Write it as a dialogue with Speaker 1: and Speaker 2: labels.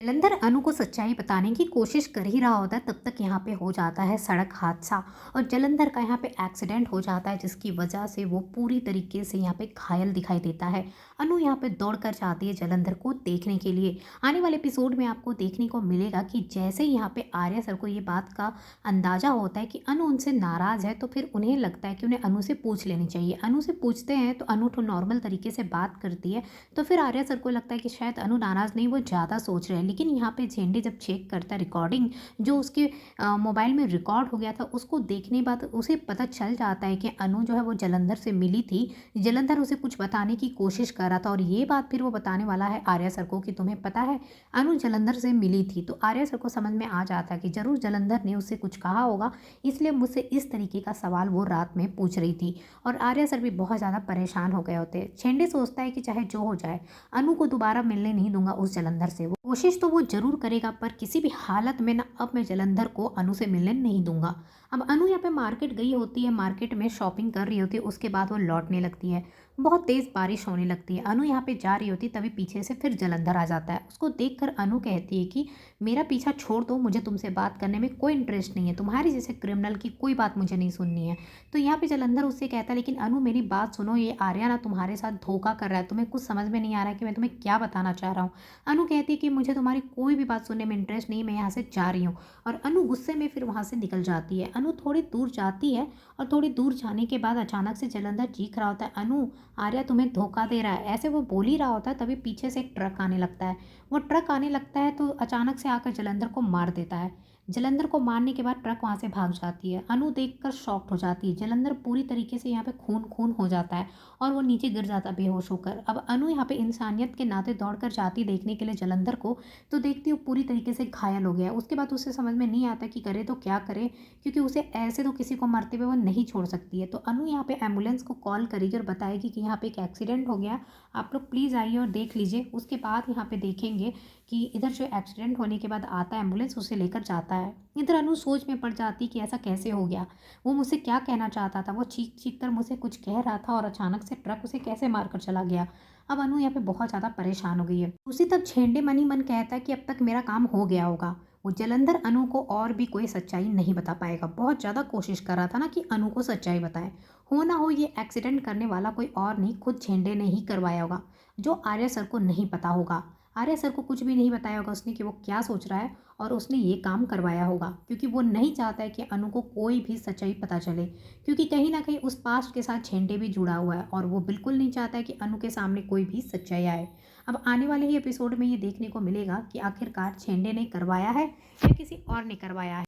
Speaker 1: जलंधर अनु को सच्चाई बताने की कोशिश कर ही रहा होता है, तब तक यहाँ पे हो जाता है सड़क हादसा और जलंधर का यहाँ पे एक्सीडेंट हो जाता है, जिसकी वजह से वो पूरी तरीके से यहाँ पे घायल दिखाई देता है। अनु यहाँ पे दौड़ कर जाती है जलंधर को देखने के लिए। आने वाले एपिसोड में आपको देखने को मिलेगा कि जैसे यहाँ पे आर्या सर को ये बात का अंदाजा होता है कि अनु उनसे नाराज़ है, तो फिर उन्हें लगता है कि उन्हें अनु से पूछ लेनी चाहिए। अनु से पूछते हैं तो अनु तो नॉर्मल तरीके से बात करती है, तो फिर आर्या सर को लगता है कि शायद अनु नाराज़ नहीं, वो ज़्यादा सोच रहे हैं। लेकिन यहाँ पे झेंडे जब चेक करता है रिकॉर्डिंग जो उसके मोबाइल में रिकॉर्ड हो गया था, उसको देखने बाद उसे पता चल जाता है कि अनु जो है वो जलंधर से मिली थी। जलंधर उसे कुछ बताने की कोशिश कर रहा था और ये बात फिर वो बताने वाला है आर्या सर को कि तुम्हें पता है अनु जलंधर से मिली थी। तो आर्या सर को समझ में आ जाता है कि ज़रूर जलंधर ने उससे कुछ कहा होगा, इसलिए मुझसे इस तरीके का सवाल वो रात में पूछ रही थी। और आर्या सर भी बहुत ज़्यादा परेशान हो गए होते हैं। झेंडे सोचता है कि चाहे जो हो जाए, अनु को दोबारा मिलने नहीं दूंगा उस जलंधर से। वो कोशिश तो वो जरूर करेगा, पर किसी भी हालत में ना अब मैं जलंधर को अनु से मिलने नहीं दूंगा। अब अनु यहाँ पे मार्केट गई होती है, मार्केट में शॉपिंग कर रही होती है, उसके बाद वो लौटने लगती है। बहुत तेज़ बारिश होने लगती है। अनु यहाँ पे जा रही होती, तभी पीछे से फिर जलंधर आ जाता है। उसको देखकर अनु कहती है कि मेरा पीछा छोड़ दो, मुझे तुमसे बात करने में कोई इंटरेस्ट नहीं है, तुम्हारी जैसे क्रिमिनल की कोई बात मुझे नहीं सुननी है। तो यहाँ पे जलंधर उससे कहता है लेकिन अनु मेरी बात सुनो, ये आर्या ना तुम्हारे साथ धोखा कर रहा है, तुम्हें कुछ समझ में नहीं आ रहा है कि मैं तुम्हें क्या बताना चाह रहा हूँ। अनु कहती है कि मुझे तुम्हारी कोई भी बात सुनने में इंटरेस्ट नहीं, मैं यहाँ से जा रही हूँ। और अनु गुस्से में फिर वहाँ से निकल जाती है। अनु थोड़ी दूर जाती है और थोड़ी दूर जाने के बाद अचानक से जलंधर चीख रहा होता है, अनु आर्या तुम्हें धोखा दे रहा है। ऐसे वो बोल ही रहा होता है, तभी पीछे से एक ट्रक आने लगता है। वो ट्रक आने लगता है तो अचानक से आकर जलंधर को मार देता है। जलंधर को मारने के बाद ट्रक वहाँ से भाग जाती है। अनु देखकर शॉक्ड हो जाती है। जलंधर पूरी तरीके से यहाँ पे खून खून हो जाता है और वो नीचे गिर जाता है बेहोश होकर। अब अनु यहाँ पे इंसानियत के नाते दौड़कर जाती देखने के लिए जलंधर को, तो देखती वो पूरी तरीके से घायल हो गया। उसके बाद उसे समझ में नहीं आता कि करे तो क्या करे, क्योंकि उसे ऐसे तो किसी को मरते हुए वो नहीं छोड़ सकती है। तो अनु यहाँ पे एम्बुलेंस को कॉल करेगी और बताएगी कि यहाँ पे एक एक्सीडेंट हो गया, आप लोग प्लीज़ आइए और देख लीजिए। उसके बाद यहाँ पे देखेंगे कि इधर जो एक्सीडेंट होने के बाद आता है एम्बुलेंस, उसे लेकर जाता है। इधर अनु सोच में पड़ जाती कि ऐसा कैसे हो गया, वो मुझसे क्या कहना चाहता था, वो चीख चीख कर मुझसे कुछ कह रहा था और अचानक से ट्रक उसे कैसे मार कर चला गया। अब अनु यहाँ पे बहुत ज़्यादा परेशान हो गई है। उसी तब झेंडे मन ही मन कहता है कि अब तक मेरा काम हो गया होगा। वो जलंधर अनु को और भी कोई सच्चाई नहीं बता पाएगा। बहुत ज़्यादा कोशिश कर रहा था ना कि अनु को सच्चाई बताए। हो ना हो ये एक्सीडेंट करने वाला कोई और नहीं, खुद झेंडे ने ही करवाया होगा, जो आर्य सर को नहीं पता होगा। आर्य सर को कुछ भी नहीं बताया होगा उसने कि वो क्या सोच रहा है, और उसने ये काम करवाया होगा क्योंकि वो नहीं चाहता है कि अनु को कोई भी सच्चाई पता चले, क्योंकि कहीं ना कहीं उस पास्ट के साथ झेंडे भी जुड़ा हुआ है और वो बिल्कुल नहीं चाहता है कि अनु के सामने कोई भी सच्चाई आए। अब आने वाले ही एपिसोड में ये देखने को मिलेगा कि आखिरकार झेंडे ने करवाया है या किसी और ने करवाया है।